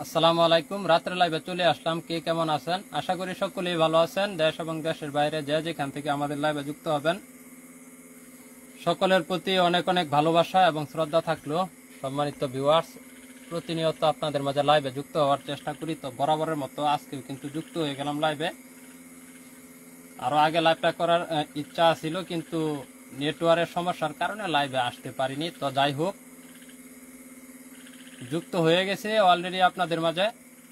আসসালামু আলাইকুম। রাত্রে লাইভে চলে আসলাম। কে কেমন আছেন? আশা করি সকলেই ভালো আছেন। দেশ এবং দেশের বাইরে যে যেখান থেকে আমাদের লাইভে যুক্ত হবেন, সকলের প্রতি অনেক অনেক ভালোবাসা এবং শ্রদ্ধা থাকলো। সম্মানিত ভিউয়ার্স, প্রতিনিয়ত আপনাদের মাঝে লাইভে যুক্ত হওয়ার চেষ্টা করি, তো বরাবরের মতো আজকেও কিন্তু যুক্ত হয়ে গেলাম লাইভে। আরো আগে লাইভটা করার ইচ্ছা ছিল, কিন্তু নেটওয়ার্কের সমস্যার কারণে লাইভে আসতে পারিনি। তো যাই হোক, যুক্ত হয়ে গেছে অলরেডি আপনাদের মাঝে।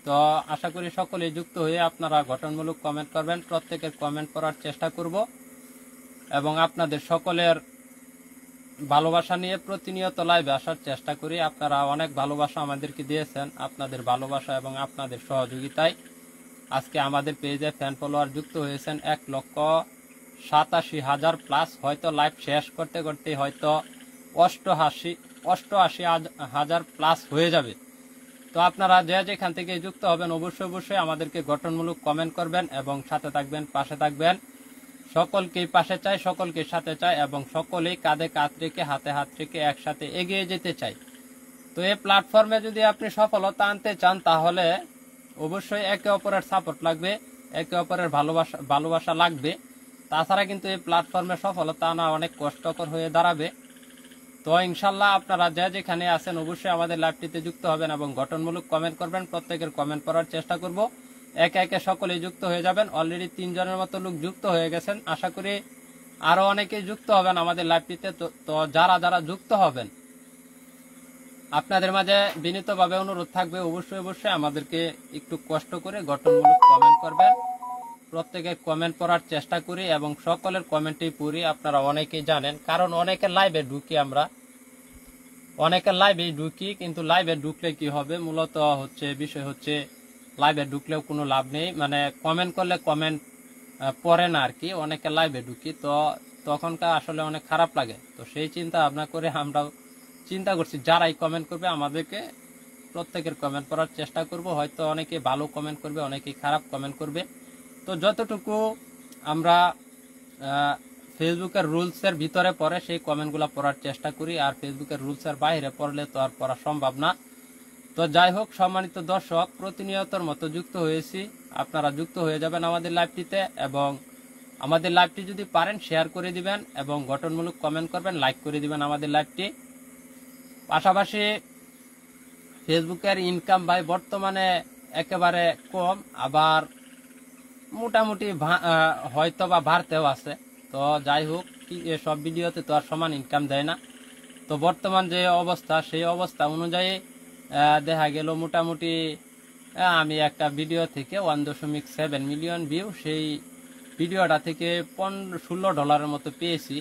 তো আশা করি সকলেই যুক্ত হয়ে আপনারা গঠনমূলক কমেন্ট করবেন। প্রত্যেকের কমেন্ট করার চেষ্টা করব এবং আপনাদের সকলের ভালোবাসা নিয়ে প্রতিনিয়ত লাইভে আসার চেষ্টা করি। আপনারা অনেক ভালোবাসা আমাদেরকে দিয়েছেন। আপনাদের ভালোবাসা এবং আপনাদের সহযোগিতায় আজকে আমাদের পেজে ফ্যান ফলোয়ার যুক্ত হয়েছেন 1,87,000 প্লাস। হয়তো লাইভ শেষ করতে করতে হয়তো 88,000 প্লাস হয়ে যাবে। তো আপনারা যে যেখান থেকে যুক্ত হবেন অবশ্যই আমাদেরকে গঠনমূলক কমেন্ট করবেন এবং সাথে থাকবেন, পাশে থাকবেন। সকলকেই পাশে চাই, সকলকে সাথে চাই এবং সকলেই কাঁধে কাঁধ রেখে হাতে হাত রেখে একসাথে এগিয়ে যেতে চাই। তো এই প্ল্যাটফর্মে যদি আপনি সফলতা আনতে চান, তাহলে অবশ্যই একে অপরের সাপোর্ট লাগবে, একে অপরের ভালোবাসা লাগবে। তাছাড়া কিন্তু এই প্ল্যাটফর্মে সফলতা আনা অনেক কষ্টকর হয়ে দাঁড়াবে। তো ইনশাল্লাহ আপনারা যে যেখানে আছেন অবশ্যই আমাদের লাইভটিতে যুক্ত হবেন এবং গঠনমূলক কমেন্ট করবেন। প্রত্যেকের কমেন্ট করার চেষ্টা করব। একে একে সকলেই যুক্ত হয়ে যাবেন। অলরেডি 3 জনের মতো লোক যুক্ত হয়ে গেছেন। আশা করি আরো অনেকেই যুক্ত হবেন আমাদের লাইভটিতে। তো যারা যারা যুক্ত হবেন, আপনাদের মাঝে বিনীতভাবে অনুরোধ থাকবে অবশ্যই আমাদেরকে একটু কষ্ট করে গঠনমূলক কমেন্ট করবেন। প্রত্যেকের কমেন্ট পড়ার চেষ্টা করি এবং সকলের কমেন্টই পড়ি। আপনারা অনেকেই জানেন, কারণ অনেকের লাইভে ঢুকি আমরা, অনেকের লাইভে ঢুকি, কিন্তু লাইভে ঢুকলে কি হবে, মূলত হচ্ছে বিষয় হচ্ছে লাইভে ঢুকলেও কোনো লাভ নেই, মানে কমেন্ট করলে কমেন্ট পড়ে না আর কি। অনেকে লাইভে ঢুকি, তো তখনকার আসলে অনেক খারাপ লাগে। তো সেই চিন্তা ভাবনা করে আমরাও চিন্তা করছি যারাই কমেন্ট করবে আমাদেরকে প্রত্যেকের কমেন্ট করার চেষ্টা করব। হয়তো অনেকে ভালো কমেন্ট করবে, অনেকে খারাপ কমেন্ট করবে। তো যতটুকু আমরা ফেসবুকের রুলসের ভিতরে পড়ে সেই কমেন্টগুলো পড়ার চেষ্টা করি, আর ফেসবুকের রুলসের বাইরে পড়লে তো আর পড়া সম্ভব না। তো যাই হোক, সম্মানিত দর্শক, প্রতিনিয়তর মতো যুক্ত হয়েছি। আপনারা যুক্ত হয়ে যাবেন আমাদের লাইভটিতে এবং আমাদের লাইভটি যদি পারেন শেয়ার করে দিবেন এবং গঠনমূলক কমেন্ট করবেন, লাইক করে দিবেন আমাদের লাইভটি। পাশাপাশি ফেসবুকের ইনকাম ভাই বর্তমানে একেবারে কম, আবার মোটামুটি হয়তো বা বাড়তেও আছে। তো যাই হোক, সব ভিডিওতে তো আর সমান ইনকাম দেয় না। তো বর্তমান যে অবস্থা, সেই অবস্থা অনুযায়ী দেখা গেল মোটামুটি আমি একটা ভিডিও থেকে 1.7 মিলিয়ন ভিউ, সেই ভিডিওটা থেকে $16 মতো পেয়েছি।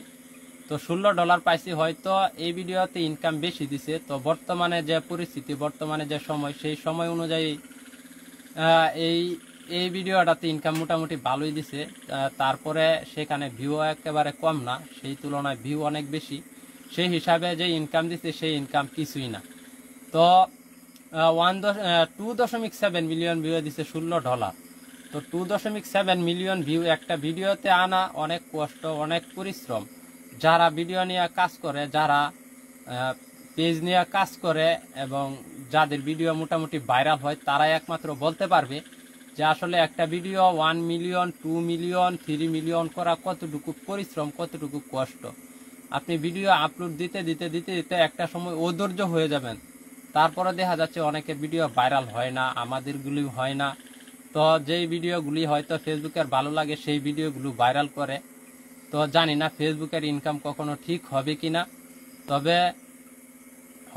তো $16 পাইছি। হয়তো এই ভিডিওতে ইনকাম বেশি দিছে। তো বর্তমানে যে পরিস্থিতি, বর্তমানে যে সময়, সেই সময় অনুযায়ী এই এই ভিডিওটাতে ইনকাম মোটামুটি ভালোই দিছে। তারপরে সেখানে ভিউ একেবারে কম না, সেই তুলনায় ভিউ অনেক বেশি। সেই হিসাবে যে ইনকাম দিছে সেই ইনকাম কিছুই না। তো 2.7 মিলিয়ন ভিউ দিছে $16। তো 2.7 মিলিয়ন ভিউ একটা ভিডিওতে আনা অনেক কষ্ট, অনেক পরিশ্রম। যারা ভিডিও নিয়ে কাজ করে, যারা পেজ নিয়ে কাজ করে এবং যাদের ভিডিও মোটামুটি ভাইরাল হয়, তারাই একমাত্র বলতে পারবে যে আসলে একটা ভিডিও 1 মিলিয়ন, 2 মিলিয়ন, 3 মিলিয়ন করা কতটুকু পরিশ্রম, কতটুকু কষ্ট। আপনি ভিডিও আপলোড দিতে দিতে দিতে দিতে একটা সময় অধৈর্য হয়ে যাবেন। তারপরে দেখা যাচ্ছে অনেকের ভিডিও ভাইরাল হয় না, আমাদেরগুলি হয় না। তো যেই ভিডিওগুলি হয়তো ফেসবুকের ভালো লাগে সেই ভিডিওগুলো ভাইরাল করে। তো জানি না ফেসবুকের ইনকাম কখনো ঠিক হবে কিনা। তবে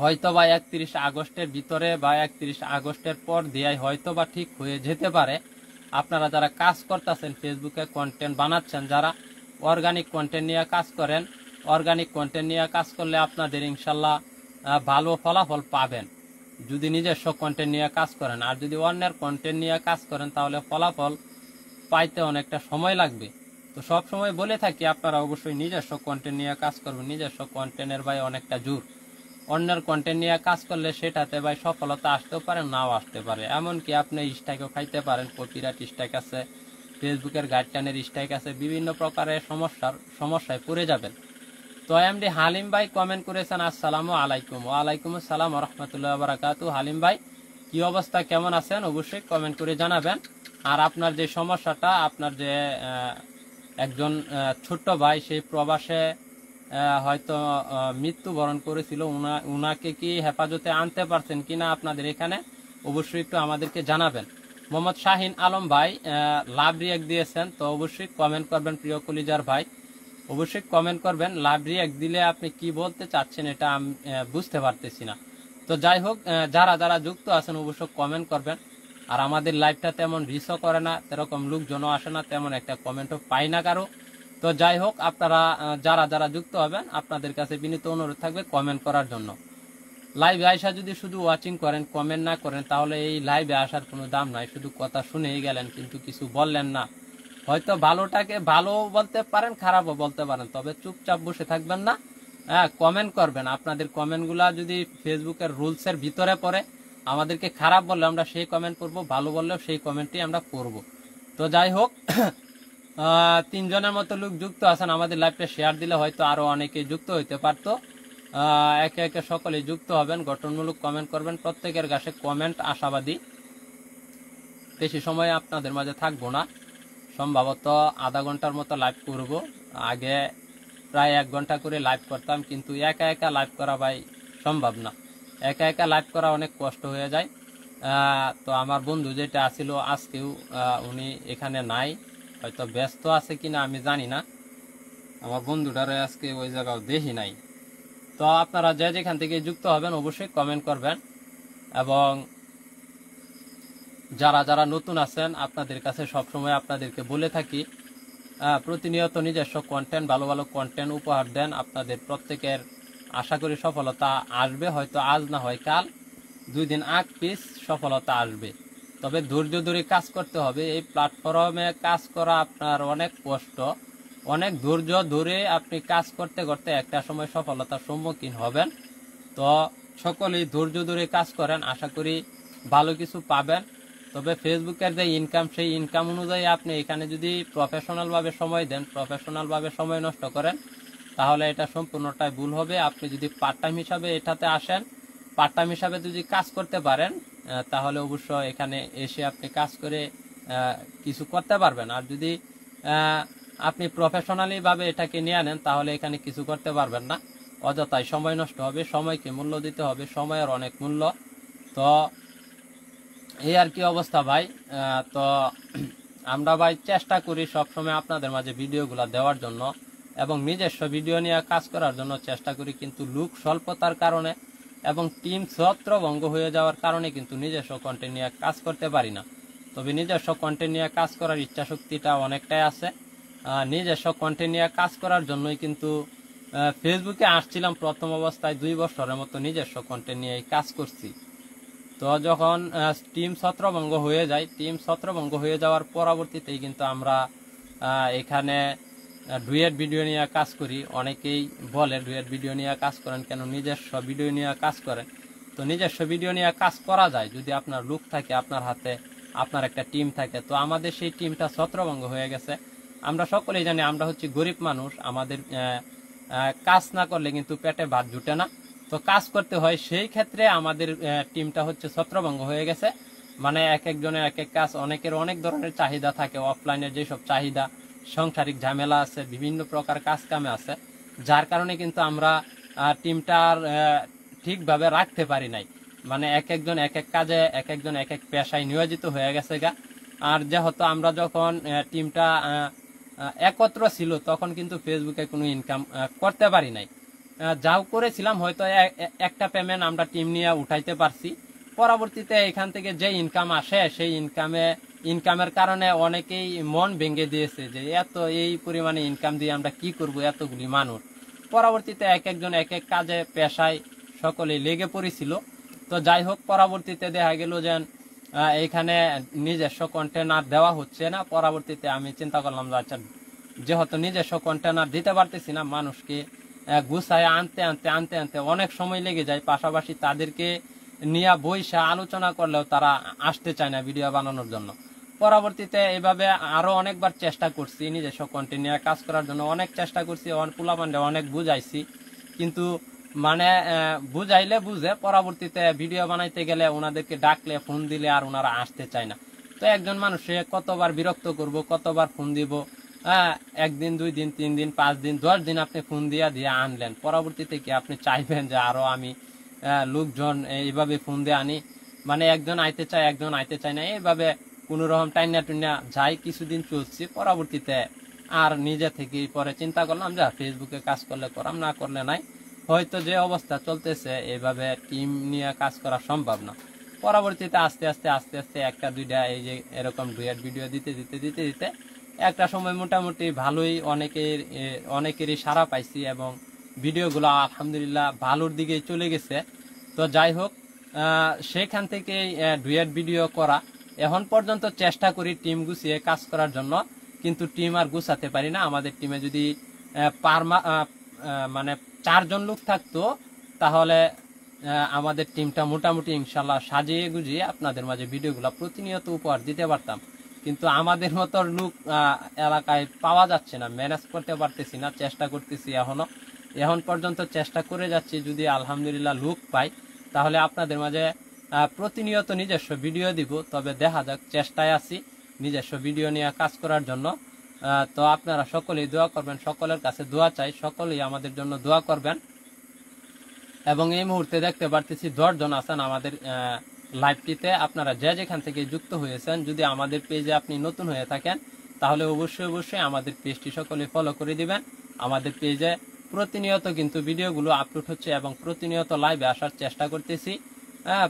হয়তো বা 31 আগস্টের ভিতরে বা 31 আগস্টের পর দিয়ে হয়তো বা ঠিক হয়ে যেতে পারে। আপনারা যারা কাজ করতেছেন, ফেসবুকে কন্টেন্ট বানাচ্ছেন, যারা অর্গানিক কন্টেন্ট নিয়ে কাজ করেন, অর্গানিক কন্টেন্ট নিয়ে কাজ করলে আপনাদের ইনশাল্লাহ ভালো ফলাফল পাবেন যদি নিজস্ব কন্টেন্ট নিয়ে কাজ করেন। আর যদি অন্যের কন্টেন্ট নিয়ে কাজ করেন তাহলে ফলাফল পাইতে অনেকটা সময় লাগবে। তো সব সময় বলে থাকি আপনারা অবশ্যই নিজস্ব কন্টেন্ট নিয়ে কাজ করবেন। নিজস্ব কন্টেন্টের ভাই অনেকটা জোর। অন্যের কন্টেন্ট নিয়ে কাজ করলে সেটাতে ভাই সফলতা আসতেও পারে, নাও আসতে পারে। এমনকি আপনি স্ট্রাইকও খাইতে পারেন, কপিরাইট স্ট্রাইক আছে, ফেসবুকের গাইডলাইনের স্ট্রাইক আছে, বিভিন্ন প্রকারের সমস্যায় পড়ে যাবেন। তো এমডি হালিম ভাই কমেন্ট করেছেন আসসালামু আলাইকুম। ওয়ালাইকুম আসসালাম ওয়া রাহমাতুল্লাহি ওয়া বারাকাতুহু। হালিম ভাই কি অবস্থা, কেমন আছেন অবশ্যই কমেন্ট করে জানাবেন। আর আপনার যে সমস্যাটা, আপনার যে একজন ছোট্ট ভাই সেই প্রবাসে হয়তো মৃত্যুবরণ করেছিল, উনাকে কি হেফাজতে আনতে পারছেন কিনা আপনাদের এখানে, অবশ্যই একটু আমাদেরকে জানাবেন। মোহাম্মদ শাহিন আলম ভাই লাভ রিয়াক্ট দিয়েছেন, তো অবশ্যই কমেন্ট করবেন প্রিয় কলিজার ভাই, অবশ্যই কমেন্ট করবেন। লাভ রিয়াক্ট দিলে আপনি কি বলতে চাচ্ছেন এটা আমি বুঝতে পারতেছি না। তো যাই হোক, যারা যারা যুক্ত আছেন অবশ্যই কমেন্ট করবেন। আর আমাদের লাইভটা তেমন রিচও করে না, সেরকম লোকজনও আসে না, তেমন একটা কমেন্টও পাই না কারো। তো যাই হোক, আপনারা যারা যারা যুক্ত হবেন আপনাদের কাছে বিনীত অনুরোধ থাকবে কমেন্ট করার জন্য। লাইভে আসা যদি শুধু ওয়াচিং করেন, কমেন্ট না করেন, তাহলে এই লাইভে আসার কোনো দাম নাই। শুধু কথা শুনেই গেলেন কিন্তু কিছু বললেন না। হয়তো ভালোটাকে ভালো বলতে পারেন, খারাপও বলতে পারেন, তবে চুপচাপ বসে থাকবেন না। হ্যাঁ, কমেন্ট করবেন। আপনাদের কমেন্টগুলা যদি ফেসবুকের রুলসের ভিতরে পড়ে, আমাদেরকে খারাপ বললে আমরা সেই কমেন্ট করবো, ভালো বললেও সেই কমেন্টই আমরা করব। তো যাই হোক, 3 জনের মতো লোক যুক্ত আছেন। আমাদের লাইভটা শেয়ার দিলে হয়তো আরো অনেকে যুক্ত হইতে পারতো। একে একে সকলে যুক্ত হবেন, গঠনমূলক কমেন্ট করবেন। প্রত্যেকের কাছে কমেন্ট আশাবাদী। বেশি সময় আপনাদের মাঝে থাকবো না, সম্ভবত আধা ঘন্টার মতো লাইভ করব। আগে প্রায় 1 ঘন্টা করে লাইভ করতাম, কিন্তু একা একা লাইভ করা ভাই সম্ভব না। একা একা লাইভ করা অনেক কষ্ট হয়ে যায়। তো আমার বন্ধু যেটা আছিল আজকেও উনি এখানে নাই, হয়তো ব্যস্ত আছে কিনা আমি জানি না। আমার বন্ধুটারে আজকে ওই জায়গাও দেখি নাই। তো আপনারা যে যেখান থেকে যুক্ত হবেন অবশ্যই কমেন্ট করবেন। এবং যারা যারা নতুন আছেন, আপনাদের কাছে সবসময় আপনাদেরকে বলে থাকি, প্রতিনিয়ত নিজস্ব কন্টেন্ট, ভালো ভালো কন্টেন্ট উপহার দেন। আপনাদের প্রত্যেকের আশা করি সফলতা আসবে, হয়তো আজ না হয় কাল, 2 দিন আগ পিছ সফলতা আসবে। তবে ধৈর্য ধরে কাজ করতে হবে। এই প্ল্যাটফর্মে কাজ করা আপনার অনেক কষ্ট, অনেক ধৈর্য ধরে আপনি কাজ করতে করতে একটা সময় সফলতার সম্মুখীন হবেন। তো সকলেই ধৈর্য ধরে কাজ করেন, আশা করি ভালো কিছু পাবেন। তবে ফেসবুকের যে ইনকাম, সেই ইনকাম অনুযায়ী আপনি এখানে যদি প্রফেশনালভাবে সময় দেন, প্রফেশনালভাবে সময় নষ্ট করেন, তাহলে এটা সম্পূর্ণটাই ভুল হবে। আপনি যদি পার্ট টাইম হিসাবে এটাতে আসেন, পার্ট টাইম হিসাবে যদি কাজ করতে পারেন, তাহলে অবশ্যই এখানে এসে আপনি কাজ করে কিছু করতে পারবেন। আর যদি আপনি প্রফেশনালি ভাবে এটাকে নিয়ে আনেন, তাহলে এখানে কিছু করতে পারবেন না, অযথাই সময় নষ্ট হবে। সময়কে মূল্য দিতে হবে, সময়ের অনেক মূল্য। তো এই আর কি অবস্থা ভাই। তো আমরা ভাই চেষ্টা করি সবসময় আপনাদের মাঝে ভিডিওগুলো দেওয়ার জন্য এবং নিজস্ব ভিডিও নিয়ে কাজ করার জন্য চেষ্টা করি, কিন্তু লোক স্বল্পতার কারণে এবং টিম ছত্রভঙ্গ হয়ে যাওয়ার কারণে কিন্তু নিজস্ব কন্টেন্ট নিয়ে কাজ করতে পারি না। তবে নিজস্ব কন্টেন্ট নিয়ে কাজ করার ইচ্ছা শক্তিটা অনেকটাই আছে। নিজস্ব কন্টেন্ট নিয়ে কাজ করার জন্যই কিন্তু ফেসবুকে আসছিলাম প্রথম অবস্থায়। 2 বছরের মতো নিজস্ব কন্টেন্ট নিয়ে কাজ করছি। তো যখন টিম ছত্রভঙ্গ হয়ে যায়, টিম ছত্রভঙ্গ হয়ে যাওয়ার পরবর্তীতেই কিন্তু আমরা এখানে ডুয়েট ভিডিও নিয়ে কাজ করি। অনেকেই বলে ডুয়েট ভিডিও নিয়ে কাজ করেন কেন, নিজস্ব ভিডিও নিয়ে কাজ করেন। তো নিজস্ব ভিডিও নিয়ে কাজ করা যায় যদি আপনার লুক থাকে, আপনার হাতে আপনার একটা টিম থাকে। তো আমাদের সেই টিমটা ছত্রভঙ্গ হয়ে গেছে। আমরা সকলেই জানি আমরা হচ্ছে গরিব মানুষ, আমাদের কাজ না করলে কিন্তু পেটে ভাত জুটে না। তো কাজ করতে হয়, সেই ক্ষেত্রে আমাদের টিমটা হচ্ছে ছত্রভঙ্গ হয়ে গেছে। মানে এক একজনের এক এক কাজ, অনেকের অনেক ধরনের চাহিদা থাকে, অফলাইনের যেসব চাহিদা, সাংসারিক ঝামেলা আছে, বিভিন্ন প্রকার কাজ কামে আছে, যার কারণে কিন্তু আমরা টিমটার ঠিকভাবে রাখতে পারি নাই। মানে এক একজন এক এক কাজে, এক একজন এক এক পেশায় নিয়োজিত হয়ে গেছে গা। আর যেহেতু আমরা যখন টিমটা একত্র ছিল, তখন কিন্তু ফেসবুকে কোনো ইনকাম করতে পারি নাই। যাও করেছিলাম হয়তো একটা পেমেন্ট আমরা টিম নিয়ে উঠাইতে পারছি। পরবর্তীতে এখান থেকে যে ইনকাম আসে, সেই ইনকামের কারণে অনেকেই মন ভেঙে দিয়েছে যে এত এই পরিমাণে ইনকাম দিয়ে আমরা কি করব, এতগুলি মানুষ। পরবর্তীতে এক একজন এক এক কাজে পেশায় সকলে লেগে পড়েছিল। তো যাই হোক, পরবর্তীতে দেখা গেল যে এখানে নিজস্ব কন্টেনার দেওয়া হচ্ছে না। পরবর্তীতে আমি চিন্তা করলাম যে আচ্ছা, যেহেতু নিজস্ব কন্টেনার দিতে পারতেছি না, মানুষকে গুছায় আনতে আনতে আনতে আনতে অনেক সময় লেগে যায়। পাশাপাশি তাদেরকে নিয়ে বইসা আলোচনা করলেও তারা আসতে চায় না ভিডিও বানানোর জন্য। পরবর্তীতে এভাবে আরো অনেকবার চেষ্টা করছি নিজস্ব কন্টেন্ট নিয়ে কাজ করার জন্য, অনেক চেষ্টা করছি, পোলাপান্ডে অনেক বুঝাইছি, কিন্তু মানে বুঝাইলে বুঝে, পরবর্তীতে ভিডিও বানাইতে গেলে ওনাদেরকে ডাকলে ফোন দিলে আর ওনারা আসতে চায় না। তো একজন মানুষে কতবার বিরক্ত করব, কতবার ফোন দিব, একদিন 2 দিন 3 দিন 5 দিন 10 দিন আপনি ফোন দিয়ে আনলেন, পরবর্তীতে কি আপনি চাইবেন যে আরো আমি লোকজন এইভাবে ফোন দিয়ে আনি? মানে একজন আইতে চায়, একজন আইতে চায় না, এইভাবে কোন রকম টাইনা টুইনা যাই কিছুদিন চলছি। পরবর্তীতে আর নিজে থেকে পরে চিন্তা করলাম যে ফেসবুকে কাজ করলে করাম, না করলে নাই। হয়তো যে অবস্থা চলতেছে এইভাবে টিম নিয়ে কাজ করা সম্ভব না। পরবর্তীতে আস্তে আস্তে আস্তে আস্তে একটা দুইটা এই যে এরকম ডুয়েট ভিডিও দিতে দিতে দিতে দিতে একটা সময় মোটামুটি ভালোই অনেকেরই সাড়া পাইছি এবং ভিডিওগুলো আলহামদুলিল্লাহ ভালোর দিকেই চলে গেছে। তো যাই হোক, সেখান থেকে ডুয়েট ভিডিও করা এখন পর্যন্ত চেষ্টা করি টিম গুছিয়ে কাজ করার জন্য, কিন্তু টিম আর গুছাতে পারি না। আমাদের টিমে যদি মানে 4 জন লোক থাকতো তাহলে আমাদের টিমটা মোটামুটি ইনশাল্লাহ সাজিয়ে গুজিয়ে আপনাদের মাঝে ভিডিওগুলো প্রতিনিয়ত উপহার দিতে পারতাম। কিন্তু আমাদের মতো লোক এলাকায় পাওয়া যাচ্ছে না, ম্যানেজ করতে পারতেছি না, চেষ্টা করতেছি এখন পর্যন্ত চেষ্টা করে যাচ্ছি। যদি আলহামদুলিল্লাহ লোক পাই তাহলে আপনাদের মাঝে প্রতিনিয়ত নিজস্ব ভিডিও দিব। তবে দেখা যাক, চেষ্টায় আছি নিজস্ব ভিডিও নিয়ে কাজ করার জন্য। তো আপনারা সকলেই দোয়া করবেন, সকলের কাছে দোয়া চাই, সকলেই আমাদের জন্য দোয়া করবেন। এবং এই মুহূর্তে দেখতে পারতেছি 10 জন আছেন আমাদের লাইভটিতে। আপনারা যে যেখান থেকে যুক্ত হয়েছেন, যদি আমাদের পেজে আপনি নতুন হয়ে থাকেন তাহলে অবশ্যই আমাদের পেজটি সকলে ফলো করে দিবেন। আমাদের পেজে প্রতিনিয়ত কিন্তু ভিডিওগুলো আপলোড হচ্ছে এবং প্রতিনিয়ত লাইভে আসার চেষ্টা করতেছি।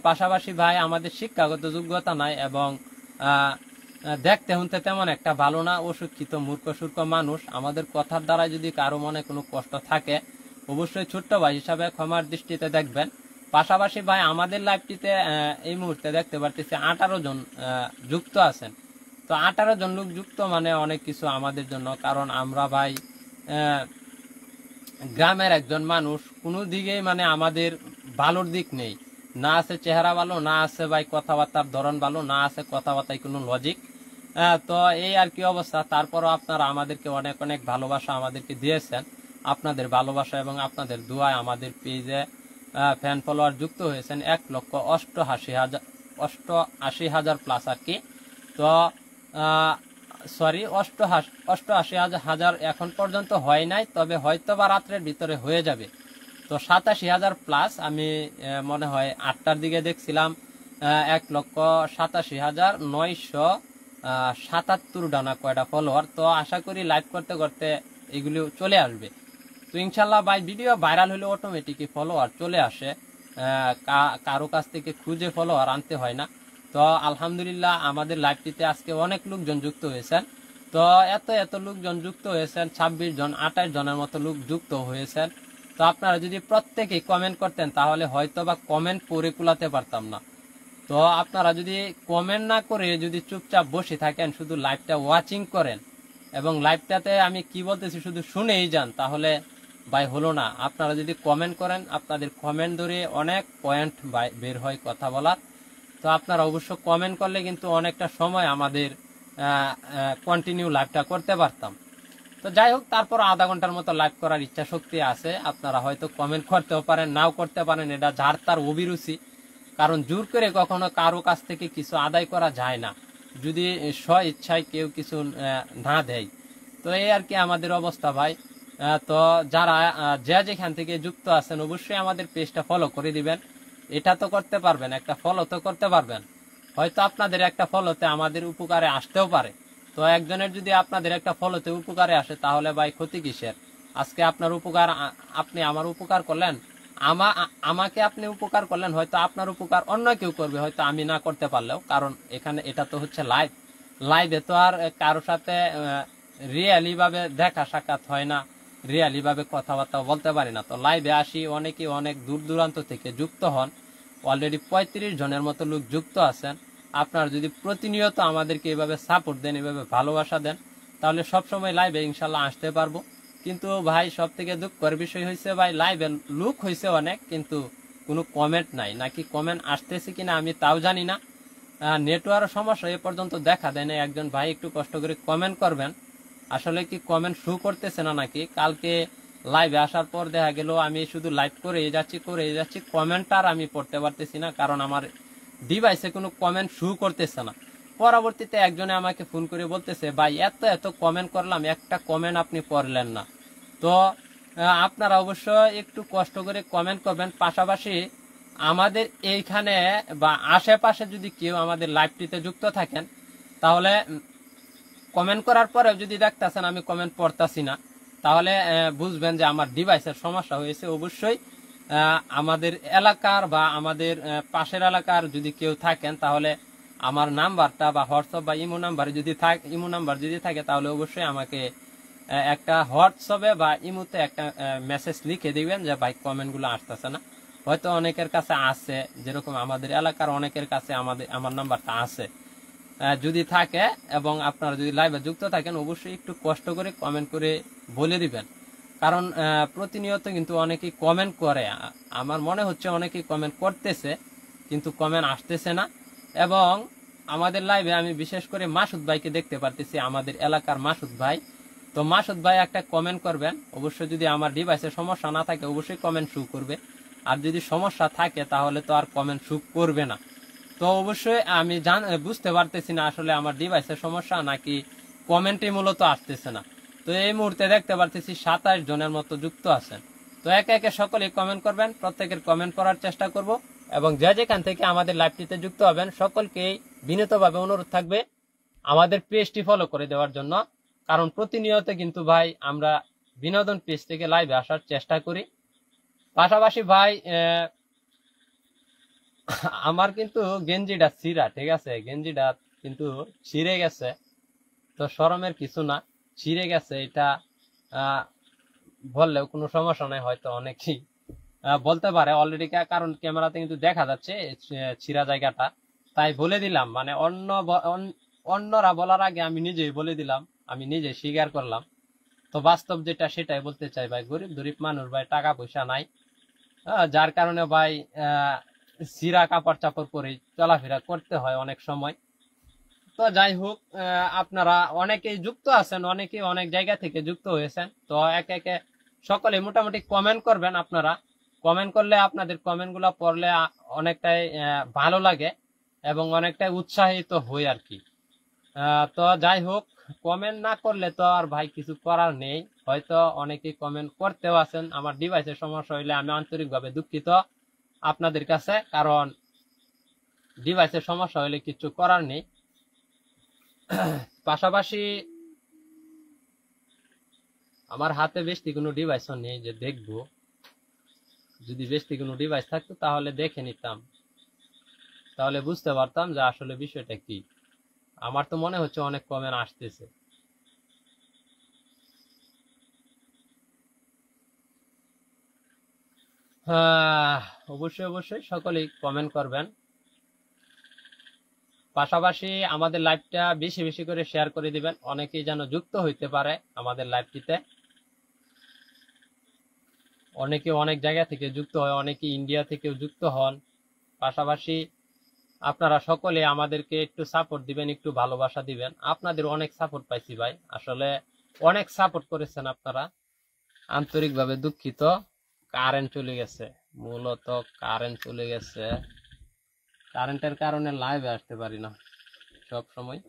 পাশাপাশি ভাই আমাদের শিক্ষাগত যোগ্যতা নাই এবং দেখতে শুনতে তেমন একটা ভালো না, অশিক্ষিত মূর্খ সূর্খ মানুষ। আমাদের কথার দ্বারা যদি কারো মনে কোনো কষ্ট থাকে অবশ্যই ছোট্ট ভাই হিসাবে ক্ষমার দৃষ্টিতে দেখবেন। পাশাপাশি ভাই আমাদের লাইভটিতে এই মুহূর্তে দেখতে পারতেছি 18 জন যুক্ত আছেন। তো 18 জন লোক যুক্ত মানে অনেক কিছু আমাদের জন্য, কারণ আমরা ভাই গ্রামের একজন মানুষ, কোনো দিকেই মানে আমাদের ভালোর দিক নেই, না আছে চেহারা ভালো, না আছে ভাই কথাবার্তার ধরন ভালো, না আছে কথাবার্তায় কোনো লজিক। তো এই আর কি অবস্থা। তারপরও আপনারা আমাদেরকে অনেক অনেক ভালোবাসা আমাদেরকে দিয়েছেন। আপনাদের ভালোবাসা এবং আপনাদের দোয়ায় আমাদের পেজে ফ্যান ফলোয়ার যুক্ত হয়েছেন 1,88,000 প্লাস আর কি। তো সরি 88,000 এখন পর্যন্ত হয় নাই, তবে হয়তো বা রাত্রের ভিতরে হয়ে যাবে। তো 87,000 প্লাস। আমি মনে হয় 8টার দিকে দেখছিলাম 1,87,977 ডানা কয়টা ফলোয়ার। তো আশা করি লাইভ করতে করতে এগুলি চলে আসবে। তো ইনশাল্লাহ ভাই ভিডিও ভাইরাল হলে অটোমেটিকই ফলোয়ার চলে আসে, কারো কাছ থেকে খুঁজে ফলোয়ার আনতে হয় না। তো আলহামদুলিল্লাহ আমাদের লাইভটিতে আজকে অনেক লোকজন যুক্ত হয়েছেন। তো এত লোকজন যুক্ত হয়েছেন, 26 জন 28 জনের মতো লোক যুক্ত হয়েছেন। তো আপনারা যদি প্রত্যেকেই কমেন্ট করতেন তাহলে হয়তো বা কমেন্ট পড়ে কুলাতে পারতাম না। তো আপনারা যদি কমেন্ট না করে যদি চুপচাপ বসে থাকেন, শুধু লাইভটা ওয়াচিং করেন এবং লাইভটাতে আমি কি বলতেছি শুধু শুনেই যান, তাহলে ভাই হলো না। আপনারা যদি কমেন্ট করেন, আপনাদের কমেন্ট ধরে অনেক পয়েন্ট বের হয় কথা বলার। তো আপনারা অবশ্য কমেন্ট করলে কিন্তু অনেকটা সময় আমাদের কন্টিনিউ লাইভটা করতে পারতাম। তো যাই হোক, তারপর আধা ঘন্টার মতো লাইভ করার ইচ্ছা শক্তি আছে। আপনারা হয়তো কমেন্ট করতেও পারেন, নাও করতে পারেন, এটা যার তার অভিরুচি। কারণ জোর করে কখনো কারো কাছ থেকে কিছু আদায় করা যায় না, যদি স্ব ইচ্ছায় কেউ কিছু না দেয়। তো এই আর কি আমাদের অবস্থা ভাই। তো যারা যে যেখান থেকে যুক্ত আছেন অবশ্যই আমাদের পেজটা ফলো করে দিবেন। এটা তো করতে পারবেন, একটা ফলো তো করতে পারবেন। হয়তো আপনাদের একটা ফলোতে আমাদের উপকারে আসতেও পারে। তো একজনের যদি আপনাদের একটা ফলোতে উপকারে আসে তাহলে ভাই ক্ষতি কিসের? আজকে আপনার উপকার, আপনি আমার উপকার করলেন, আমাকে আপনি উপকার করলেন, হয়তো আপনার উপকার অন্য কেউ করবে, হয়তো আমি না করতে পারলেও। কারণ এখানে এটা তো হচ্ছে লাইভে তো আর কারোর সাথে রিয়েলি ভাবে দেখা সাক্ষাৎ হয় না, রিয়েলি ভাবে কথাবার্তা বলতে পারি না। তো লাইভে আসি, অনেকে অনেক দূর দূরান্ত থেকে যুক্ত হন। অলরেডি 35 জনের মতো লোক যুক্ত আছেন। আপনারা যদি প্রতিনিয়ত আমাদেরকে এভাবে সাপোর্ট দেন, এভাবে ভালোবাসা দেন, তাহলে সবসময় লাইভে ইনশাল্লাহ আসতে পারবো। কিন্তু ভাই সব থেকে দুঃখের বিষয় হয়েছে ভাই, লাইভে লুক হয়েছে অনেক, কিন্তু কোনো কমেন্ট নাই। নাকি কমেন্ট আসতেছে কিনা আমি তাও জানি না। নেটওয়ার্ক সমস্যা এ পর্যন্ত দেখা দেয় না। একজন ভাই একটু কষ্ট করে কমেন্ট করবেন, আসলে কি কমেন্ট শো করতেছে না নাকি? কালকে লাইভে আসার পর দেখা গেল আমি শুধু লাইভ করে যাচ্ছি, কমেন্ট আর আমি পড়তে পারতেছি না, কারণ আমার ডিভাইসে কোনো কমেন্ট শো করতেছে না। পরবর্তীতে একজনে আমাকে ফোন করে বলতেছে, ভাই এত এত কমেন্ট করলাম, একটা কমেন্ট আপনি পড়লেন না। তো আপনারা অবশ্যই একটু কষ্ট করে কমেন্ট করবেন। পাশাপাশি আমাদের এইখানে বা আশেপাশে যদি কেউ আমাদের লাইভটিতে যুক্ত থাকেন, তাহলে কমেন্ট করার পরেও যদি দেখতেছেন আমি কমেন্ট পড়তাছি না, তাহলে বুঝবেন যে আমার ডিভাইসের সমস্যা হয়েছে। অবশ্যই আমাদের এলাকার বা আমাদের পাশের এলাকার যদি কেউ থাকেন, তাহলে আমার নাম্বারটা বা হোয়াটসঅ্যাপ বা ইমো নাম্বার যদি থাকে, তাহলে অবশ্যই আমাকে একটা হোয়াটসঅ্যাপে বা ইমোতে একটা মেসেজ লিখে দিবেন যে ভাই কমেন্টগুলো আসতেছে না। হয়তো অনেকের কাছে আছে, যেরকম আমাদের এলাকার অনেকের কাছে আমার নাম্বারটা আছে। যদি থাকে এবং আপনারা যদি লাইভে যুক্ত থাকেন, অবশ্যই একটু কষ্ট করে কমেন্ট করে বলে দিবেন, কারণ প্রতিনিয়ত কিন্তু অনেকেই কমেন্ট করে। আমার মনে হচ্ছে অনেকেই কমেন্ট করতেছে, কিন্তু কমেন্ট আসতেছে না। এবং আমাদের লাইভে আমি বিশেষ করে মাসুদ ভাইকে দেখতে পারতেছি, আমাদের এলাকার মাসুদ ভাই। তো মাসুদ ভাই একটা কমেন্ট করবেন অবশ্যই। যদি আমার ডিভাইসে সমস্যা না থাকে অবশ্যই কমেন্ট শো করবে, আর যদি সমস্যা থাকে তাহলে তো আর কমেন্ট শো করবে না। তো অবশ্যই আমি বুঝতে পারতেছি না আসলে আমার ডিভাইসের সমস্যা নাকি কমেন্টই মূলত আসতেছে না। তো এই মুহূর্তে দেখতে পারতেছি 27 জনের মতো যুক্ত আছেন। তো একে একে সকলেই কমেন্ট করবেন, প্রত্যেকের কমেন্ট করার চেষ্টা করব। এবং যে যেখান থেকে আমাদের লাইভটিতে যুক্ত হবেন সকলকেই বিনীতভাবে অনুরোধ থাকবে আমাদের পেজটি ফলো করে দেওয়ার জন্য, কারণ প্রতিনিয়ত কিন্তু ভাই আমরা বিনোদন পেজ থেকে লাইভে আসার চেষ্টা করি। পাশাপাশি ভাই আমার কিন্তু গেঞ্জিটা ছিঁড়া, ঠিক আছে, গেঞ্জিটা কিন্তু ছিঁড়ে গেছে। তো শরমের কিছু না, ছিঁড়ে গেছে, এটা বললেও কোনো সমস্যা নাই, হয়তো অনেকেই বলতে পারে অলরেডি, কারণ ক্যামেরাতে কিন্তু দেখা যাচ্ছে ছিঁড়া জায়গাটা। তাই বলে দিলাম, মানে অন্যরা বলার আগে আমি নিজেই বলে দিলাম, আমি নিজে স্বীকার করলাম। তো বাস্তব যেটা সেটাই বলতে চাই ভাই, গরিব মানুষ ভাই, টাকা পয়সা নাই, যার কারণে ভাই ছিঁড়া কাপড় চাপড় পরে চলাফেরা করতে হয় অনেক সময়। তো যাই হোক, আপনারা অনেকেই যুক্ত আছেন, অনেকেই অনেক জায়গা থেকে যুক্ত হয়েছেন। তো একে একে সকলে মোটামুটি কমেন্ট করবেন। আপনারা কমেন্ট করলে আপনাদের কমেন্ট গুলা পড়লে অনেকটাই ভালো লাগে এবং অনেকটাই উৎসাহিত হই আর কি। তো যাই হোক, কমেন্ট না করলে তো আর ভাই কিছু করার নেই। হয়তো অনেকেই কমেন্ট করতেও আছেন, আমার ডিভাইসের সমস্যা হইলে আমি আন্তরিকভাবে দুঃখিত আপনাদের কাছে, কারণ ডিভাইসের সমস্যা হইলে কিছু করার নেই। পাশাপাশি আমার হাতে বেশি কোনো ডিভাইসও নেই যে দেখবো, যদি বেশি কোনো ডিভাইস থাকতো তাহলে দেখে নিতাম, তাহলে বুঝতে পারতাম যে আসলে বিষয়টা কি। আমার তো মনে হচ্ছে অনেক কমেন্ট আসতেছে। অবশ্যই সকলেই কমেন্ট করবেন। পাশাপাশি আমাদের লাইভটা বেশি বেশি করে শেয়ার করে দিবেন, অনেকেই যেন যুক্ত হইতে পারে আমাদের লাইভটিতে। অনেকে অনেক জায়গা থেকে যুক্ত হয়, অনেকে ইন্ডিয়া থেকেও যুক্ত হন। পাশাপাশি আপনারা সকলে আমাদেরকে একটু সাপোর্ট দিবেন, একটু ভালোবাসা দিবেন। আপনাদের অনেক সাপোর্ট পাইছি ভাই, আসলে অনেক সাপোর্ট করেছেন আপনারা, আন্তরিকভাবে দুঃখিত। কারেন্ট চলে গেছে, মূলত কারেন্ট চলে গেছে, কারেন্টের কারণে লাইভে আসতে পারি না সব সময়,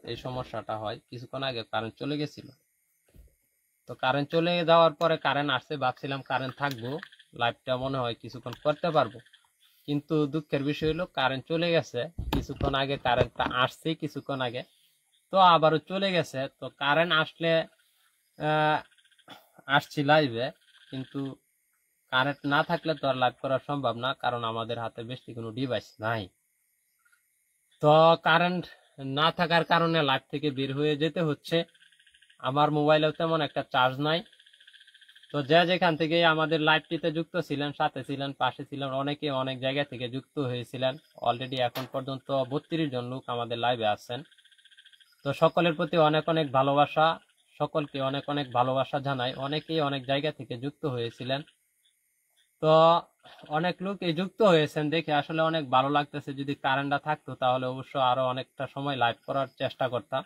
এই সমস্যাটা হয়। কিছুক্ষণ আগে কারেন্ট চলে গেছিল, তো কারেন্ট চলে যাওয়ার পরে কারেন্ট আসছে, ভাবছিলাম কারেন্ট থাকবো, লাইভটা মনে হয় কিছুক্ষণ করতে পারবো, কিন্তু দুঃখের বিষয় হলো কারেন্ট চলে গেছে। কিছুক্ষণ আগে কারেন্টটা আসছে, কিছুক্ষণ আগে, তো আবারও চলে গেছে। তো কারেন্ট আসলে আসছি লাইভে, কিন্তু কারেন্ট না থাকলে তো আর লাইভ করা সম্ভব না, কারণ আমাদের হাতে বেশি কোনো ডিভাইস নাই। তো কারেন্ট না থাকার কারণে লাইভ থেকে বের হয়ে যেতে হচ্ছে। আমার মোবাইলেও তেমন একটা চার্জ নাই। তো যে যেখান থেকে আমাদের লাইভটিতে যুক্ত ছিলেন, সাথে ছিলেন, পাশে ছিলেন, অনেকে অনেক জায়গা থেকে যুক্ত হয়েছিলেন। অলরেডি এখন পর্যন্ত 32 জন লোক আমাদের লাইভে আছেন। তো সকলের প্রতি অনেক অনেক ভালোবাসা, সকলকে অনেক অনেক ভালোবাসা জানাই। অনেকেই অনেক জায়গা থেকে যুক্ত হয়েছিলেন। তো অনেক লোক এই যুক্ত হয়েছেন দেখে আসলে অনেক ভালো লাগতেছে। যদি কারেন্টটা থাকতো তাহলে অবশ্য আরো অনেকটা সময় লাইভ করার চেষ্টা করতাম,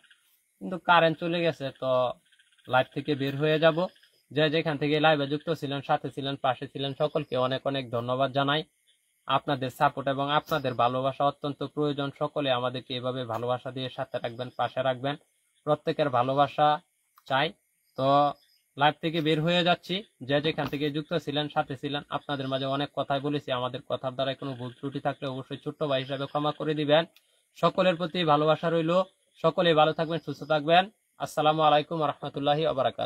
কিন্তু কারেন্ট চলে গেছে, তো লাইভ থেকে বের হয়ে যাব। যে যেখান থেকে লাইভে যুক্ত ছিলেন, সাথে ছিলেন, পাশে ছিলেন, সকলকে অনেক অনেক ধন্যবাদ জানাই। আপনাদের সাপোর্ট এবং আপনাদের ভালোবাসা অত্যন্ত প্রয়োজন। সকলে আমাদেরকে এভাবে ভালোবাসা দিয়ে সাথে রাখবেন, পাশে রাখবেন। প্রত্যেকের ভালোবাসা চাই। তো লাইভ থেকে বের হয়ে যাচ্ছি। যে যেখান থেকে যুক্ত ছিলেন, সাথে ছিলেন, আপনাদের মাঝে অনেক কথাই বলেছি। আমাদের কথার দ্বারা কোনো ভুল ত্রুটি থাকলে অবশ্যই ছোট্ট ভাই হিসাবে ক্ষমা করে দিবেন। সকলের প্রতি ভালোবাসা রইল। সকলে ভালো থাকবেন, সুস্থ থাকবেন। আসসালামু আলাইকুম ওয়া রাহমাতুল্লাহি ওয়া বারাকাতুহু।